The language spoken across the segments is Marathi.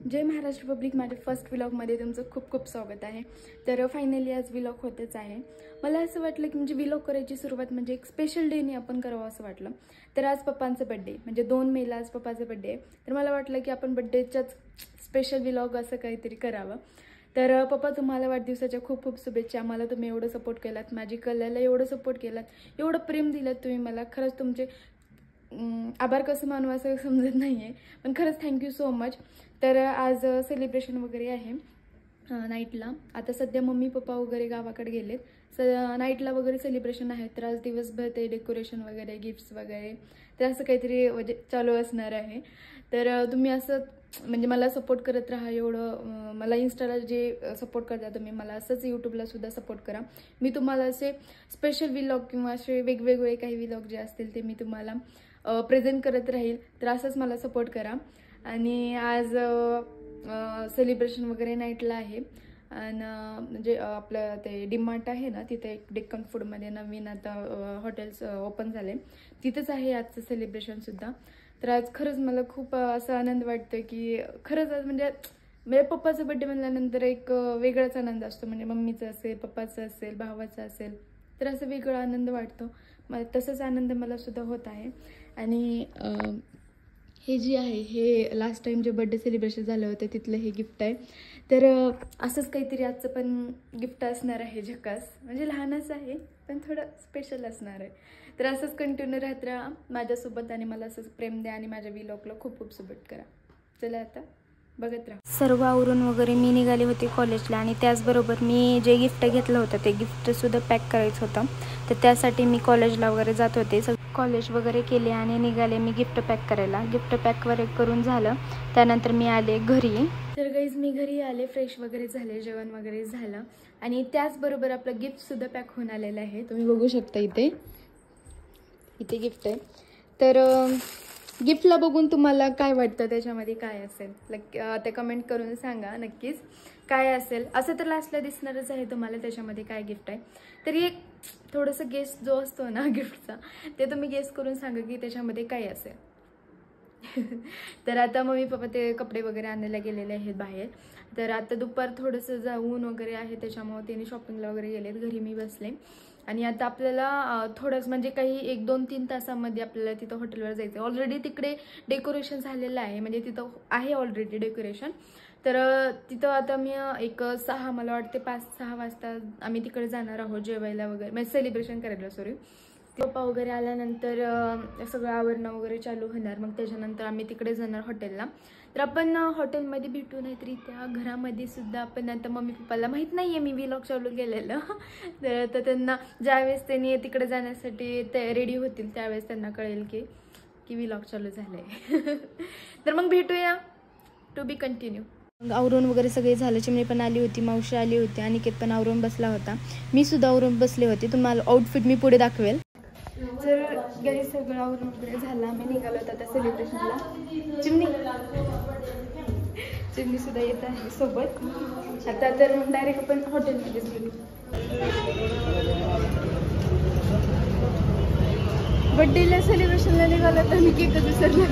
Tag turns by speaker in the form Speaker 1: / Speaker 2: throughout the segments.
Speaker 1: जय महाराष्ट्र पब्लिक, माझ्या फर्स्ट व्लॉगमध्ये तुमचं खूप खूप स्वागत आहे। तर फायनली आज व्लॉग होतच आहे। मला असं वाटलं की म्हणजे व्लॉग करायची सुरुवात म्हणजे एक स्पेशल डेने आपण करावं असं वाटलं। तर आज पप्पांचा बर्थडे म्हणजे 2 मेला आज पप्पाचा बर्थडे आहे। तर मला वाटलं की आपण बर्थडेच्याच स्पेशल व्लॉग असं काहीतरी करावं। तर पप्पा, तुम्हाला वाढदिवसाच्या खूप खूप शुभेच्छा। मला तुम्ही एवढं सपोर्ट केलात, माझी कलेला एवढं सपोर्ट केलात, एवढं प्रेम दिलात तुम्ही मला। खरंच तुमचे आभार कसं मानू असं समजत नाहीये, पण खरंच थँक्यू सो मच। तर आज सेलिब्रेशन वगैरे आहे नाईटला। आता सध्या मम्मी पप्पा वगैरे गावाकडे गेलेत। नाईटला वगैरे सेलिब्रेशन आहे। तर आज दिवसभर ते डेकोरेशन वगैरे, गिफ्ट्स वगैरे, तर असं काहीतरी म्हणजे चालू असणार आहे। तर तुम्ही असं म्हणजे मला सपोर्ट करत राहा। एवढं मला इंस्टाला जे सपोर्ट करता तुम्ही, मला असंच यूट्यूबला सुद्धा सपोर्ट करा। मी तुम्हाला असे स्पेशल व्लॉग किंवा असे वेगवेगळे काही व्लॉग जे असतील ते मी तुम्हाला प्रेझेंट करत राहील। तर असंच मला सपोर्ट करा। आणि आज सेलिब्रेशन वगैरे नाईटला आहे। आणि म्हणजे आपलं ते डीमार्ट आहे ना, तिथे एक डेक्कन फूडमध्ये नवीन आता हॉटेल्स ओपन झाले, तिथंच आहे आजचं सेलिब्रेशन सुद्धा। तर आज खरंच मला खूप असा आनंद वाटतोय की खरंच आज म्हणजे माझ्या पप्पाचा बर्थडे म्हणल्यानंतर एक वेगळाच आनंद असतो। म्हणजे मम्मीचा असेल, पप्पाचा असेल, भावाचा असेल, तर असं वेगळा आनंद वाटतो मला। तसंच आनंद मला सुद्धा होत आहे। आणि हे जे आहे हे लास्ट टाइम जे बर्थडे सेलिब्रेशन झालं होतं तिथलं हे गिफ्ट आहे। तर असंच काहीतरी आजचं पण गिफ्ट असणार आहे झकास। म्हणजे लहानच आहे पण थोडं स्पेशल असणार आहे। तर असंच कंटिन्यू राहत राहा माझ्यासोबत आणि मला असंच प्रेम द्या आणि माझ्या व्लॉगला खूप खूप सपोर्ट करा। चला आता बघत राहा। सर्व आवरून वगैरे मी निघाले होते कॉलेजला आणि त्याचबरोबर मी जे गिफ्ट घेतलं होतं ते गिफ्टसुद्धा पॅक करायचं होतं। तर त्यासाठी मी कॉलेजला वगैरे जात होते। कॉलेज वगैरे केले आणि निघाले मी गिफ्ट पॅक करायला। गिफ्ट पॅक वगैरे करून झालं, त्यानंतर मी आले घरी। तर गाईज मी घरी आले, फ्रेश वगैरे झाले, जेवण वगैरे झालं आणि त्याचबरोबर आपलं गिफ्टसुद्धा पॅक होऊन आलेलं आहे। तुम्ही बघू शकता इथे गिफ्ट आहे। तर गिफ्टला बघून तुम्हाला काय वाटतं, त्याच्यामध्ये काय असेल ते कमेंट करून सांगा नक्कीच काय असेल। असं तर लास्टला दिसणारच आहे तुम्हाला त्याच्यामध्ये काय गिफ्ट आहे। तरी एक थोडंसं गेस जो असतो ना गिफ्टचा, ते तुम्ही गेस करून सांगा की त्याच्यामध्ये काय असेल। तर आता मम्मी पप्पा ते कपडे वगैरे आणायला गेलेले आहेत बाहेर। तर आता दुपार थोडंसं जाऊन वगैरे आहे, त्याच्यामुळे त्यांनी शॉपिंगला वगैरे गेलेत। घरी मी बसले आणि आता आपल्याला थोडंच म्हणजे काही 1-2-3 तासामध्ये आपल्याला तिथं हॉटेलवर जायचं आहे। ऑलरेडी तिकडे डेकोरेशन झालेलं आहे, म्हणजे तिथं आहे ऑलरेडी डेकोरेशन। तर तिथं आता मी एक 6 मला वाटते 5-6 वाजता आम्ही तिकडे जाणार आहोत जेवायला वगैरे, म्हणजे सेलिब्रेशन करायला। सॉरी, पप्पा वगैरे आल्यानंतर सगळं आवरणं वगैरे चालू होणार। मग त्याच्यानंतर आम्ही तिकडे जाणार हॉटेलला। तर आपण हॉटेलमध्ये भेटू, नाहीतरी त्या घरामध्ये सुद्धा आपण। आता मम्मी पप्पाला माहीत नाही आहे मी व्लॉग चालू केलेलं। तर त्यांना ज्यावेळेस त्यांनी तिकडे जाण्यासाठी ते रेडी होतील त्यावेळेस त्यांना कळेल की व्लॉग चालू झालं आहे। तर मग भेटूया, टू बी कंटिन्यू। आवरून वगैरे सगळे झालं, चिमणी पण आली होती, मावशी आली होती, अनिकेत पण आवरून बसला होता, मी सुद्धा आवरून बसले होते। तुम्हाला आउटफिट मी पुढे दाखवेल। तर गाईस सगळं आवरून वगैरे झालं, आम्ही निघालो होतो आता सेलिब्रेशनला। चिमणी सुद्धा येत आहे सोबत। आता तर डायरेक्ट आपण हॉटेलमध्येच गेलो। बर्थडेला सेलिब्रेशनला निघालो तर मी केकच विसरलो।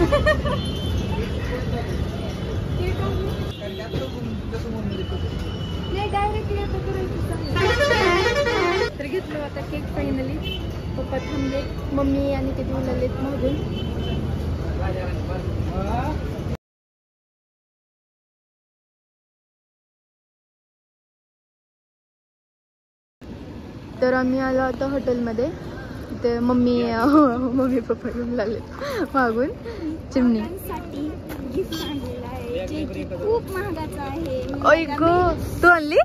Speaker 1: तर घेतलो आता केक फायनली। पप्पा थांबले, मम्मी आणि ते घेऊन आलेत मागून। तर आम्ही आलो आता हॉटेलमध्ये। ते मम्मी पप्पा घेऊन लागलेत मागून। चिमणी
Speaker 2: गिफ्ट आणलेलं आहे जे खूप महागाचं आहे।
Speaker 1: ओय गो, तू आणली?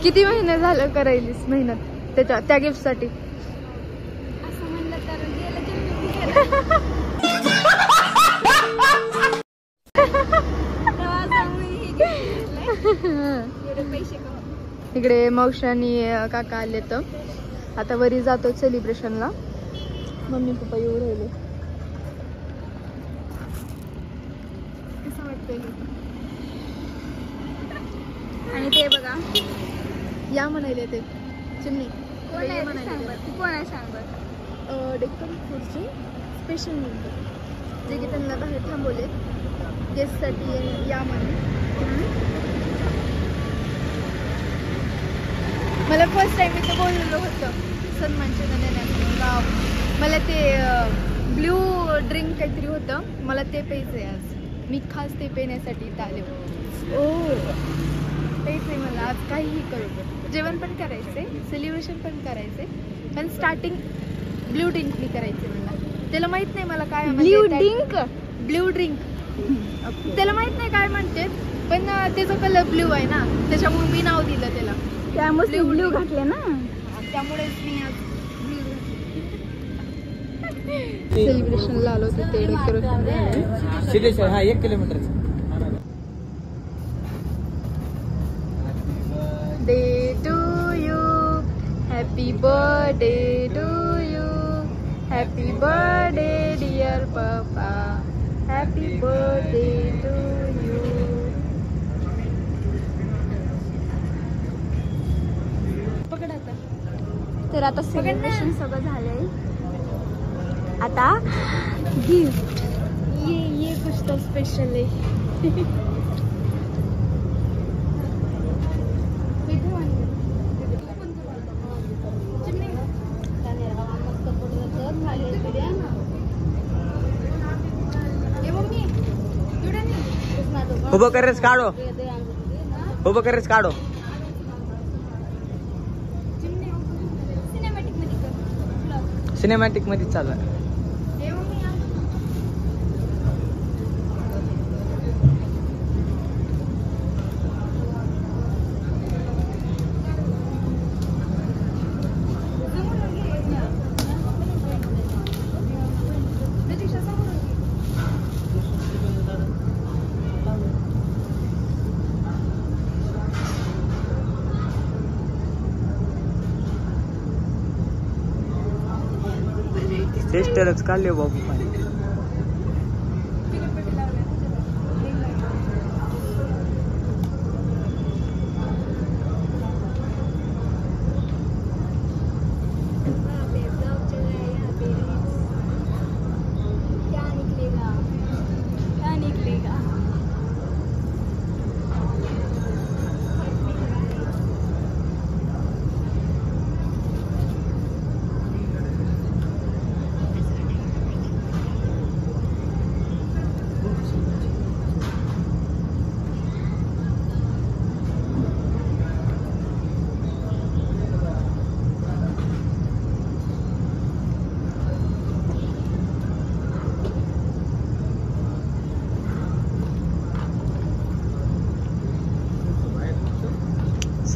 Speaker 1: किती महिने झालं करायलीस मेहनत त्या गिफ्ट साठी?
Speaker 2: असं म्हणलं तर
Speaker 1: इकडे मावशी आणि काका आले, तर आता वरी जातो सेलिब्रेशनला। मम्मी पप्पा येऊ राहिले। कसं वाटतंय?
Speaker 2: आणि ते बघा
Speaker 1: या म्हणाले ते चिमणी
Speaker 2: कोण आहे सांग बरं।
Speaker 1: डेक्कन फूडचे स्पेशल मेंबर जे
Speaker 2: मी त्यांना बाहेर थांबवले गेस्टसाठी या म्हणून.
Speaker 1: मला फर्स्ट टाइम इथं बोललेलं होतं सन्मानचिन्ह देण्याचं गाव. मला ते ब्ल्यू ड्रिंक काहीतरी होतं, मला ते प्यायचं आहे आज. मी खास ते पिण्यासाठी इथं आले. प्यायचं आहे मला आज. काहीही करू, जेवण पण करायचंय, सेलिब्रेशन पण करायचंय, पण स्टार्टिंग ब्ल्यू ड्रिंकनी करायचंय मला. त्याला माहित नाही मला काय ब्ल्यू ड्रिंक त्याला माहित नाही काय म्हणते, पण त्याचा कलर ब्ल्यू आहे ना, त्याच्यामुळे मी नाव दिलं त्याला.
Speaker 2: त्यामुळे ब्ल्यू घातले ना,
Speaker 1: त्यामुळेच मी आज सेलिब्रेशनला आलो होतो. ते डेकोरेशन
Speaker 3: हा 1 किलोमीटरचं.
Speaker 1: Day to you, happy birthday to you, happy birthday dear papa, happy birthday to you. पकड आता.
Speaker 2: तर आता सेलिब्रेशन सगळं झालंय. आता गिफ्ट
Speaker 1: ये कुछ तो स्पेशल है.
Speaker 3: उभं करेच काढो, उभं करेच काढो. सिनेमॅटिक मध्ये चालू आहे. टेस्टरच काढले बाबू पाणी.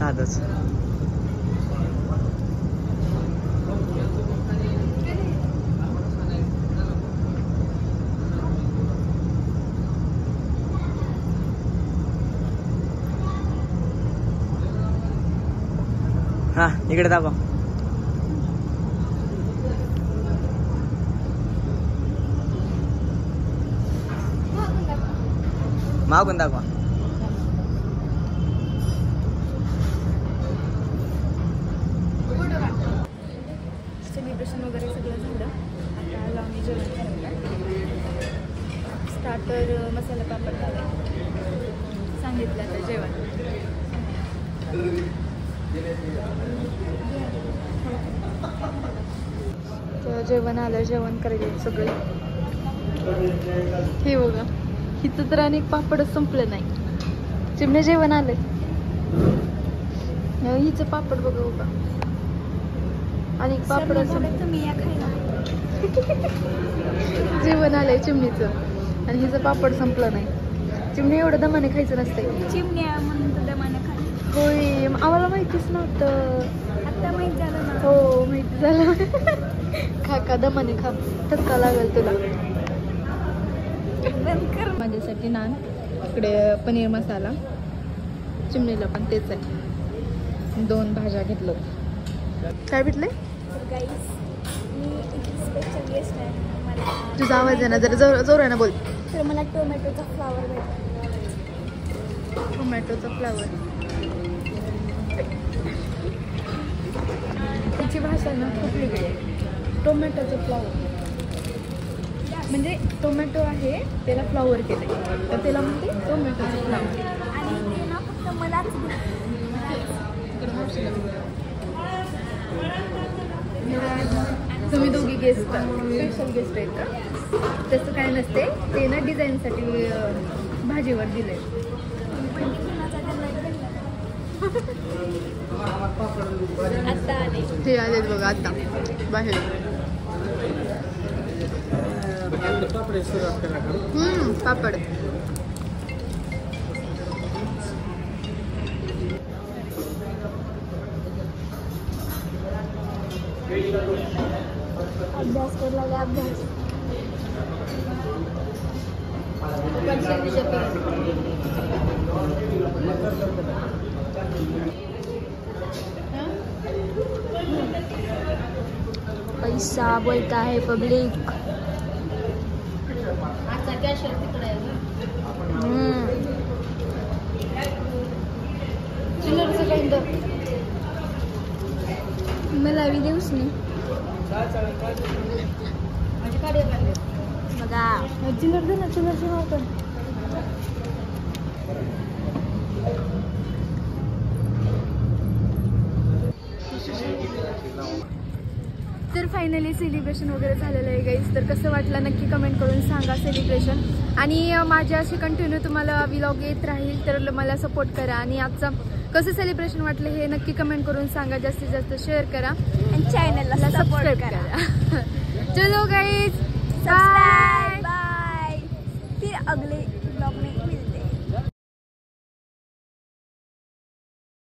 Speaker 3: साधच. हा इकडे दाखव. मागून दाखवा.
Speaker 1: सेलिब्रेशन वगैरे सगळं झालं. आता आलो आम्ही जेवण करायला. स्टार्टर मसाला पापड झाला, सांगितलं आता जेवण. तर जेवण आलं, जेवण करायला सगळे. हे बघा, हिचं तर अनेक पापडच संपलं नाही. चिमणे जेवण आलंय. हिचं पापड बघा बघा, आणि पापड
Speaker 2: तुम्ही या खायला.
Speaker 1: जेवण आलंय चिमणीचं, आणि हिचं पापड संपलं नाही. चिमणी एवढं दमाने खायचं नसतंय.
Speaker 2: चिमण्या म्हणून तर दमानं खायला.
Speaker 1: होय, आम्हाला माहितीच नव्हतं.
Speaker 2: आता माहित झालं ना.
Speaker 1: हो माहिती झालं. खा खा, दमाने खा, ठसका लागेल तुला. माझ्यासाठी नान, इकडे पनीर मसाला, चिमणीला पण तेच आहे. 2 भाज्या घेतलं. काय भेटलंय?
Speaker 2: गाईस, मी स्पेशल गेस्ट आहे. मला
Speaker 1: तुझा आवाज आहे ना, जरा जोरानं बोल.
Speaker 2: तर मला टोमॅटोचा फ्लावर भेटला.
Speaker 1: टोमॅटोचा फ्लावर. तिची भाषा ना खूप वेगळी आहे. टोमॅटोचा फ्लावर. म्हणजे टोमॅटो आहे त्याला फ्लॉवर केले तर त्याला म्हणते टोमॅटोचं फ्लॉवर.
Speaker 2: आणि ते ना फक्त मलाच
Speaker 1: तुम्ही दोघी गेस्ट स्पेशल गेस्ट आहेत का? तसं काय नसते ते ना डिझाईनसाठी भाजीवर दिले.
Speaker 2: आता आले.
Speaker 1: ते आलेत बघा आता बाहेर. पापड
Speaker 2: अभ्यास करला गे अभ्यास. पैसा बोलता है पब्लिक. मला बी देऊस नाही बघा.
Speaker 1: चिल्लर दे ना चिल्लर तर फायनली सेलिब्रेशन वगैरे झालेलं आहे गाईज. तर कसं वाटलं नक्की कमेंट करून सांगा सेलिब्रेशन. आणि माझ्या असे कंटिन्यू तुम्हाला व्लॉग येत राहील तर मला सपोर्ट करा. आणि आजचं कसं सेलिब्रेशन वाटलं हे नक्की कमेंट करून सांगा. जास्तीत जास्त शेअर करा
Speaker 2: आणि चॅनलला
Speaker 1: सबस्क्राईब करा. चलो गाईज
Speaker 2: बाय बाय. फिर अगले